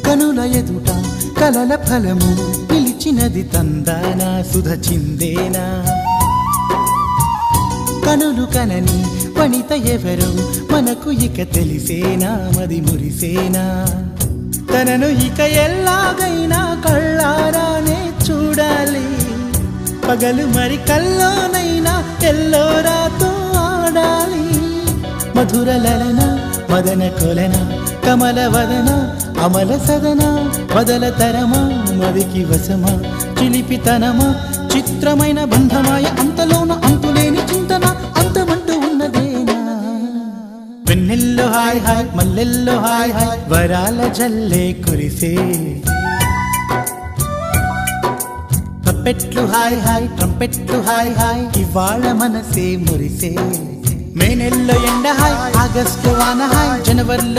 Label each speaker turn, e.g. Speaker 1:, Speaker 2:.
Speaker 1: కనుల ఎదుట కలల ఫలము పిలిచినది తందానా సుధ చిందేనా కనులు కనని వనిత ఎవరు మనకు ఇక తెలిసేనా మది మురిసేనా తనను ఇక ఎల్లాగైనా కళ్ళారానే చూడాలి పగలు మరి కల్లోనైనా ఎల్లోరాతో ఆడాలి మధుర లలన మదన కొలన కమల వదన అమల సదన వదల తరమా మదికి వసమా చిలిపితనమా చిత్రమైన బంధమాయ అంతలోన అంతులేని చింతన అంతమంటూ ఉన్నదేనా వెన్నెల్లో హాయ్ హాయ్ మల్లెల్లో హాయ్ హాయ్ వరాల జల్లే కురిసే ట్రంపెట్లు హాయ్ హాయ్ ట్రంపెట్లు హాయ్ హాయ్ ఇవాళ మనసే మురిసే మే నెల్లో ఎండ హాయ్ ఆగస్టు వాన హాయ్ జనవరిలో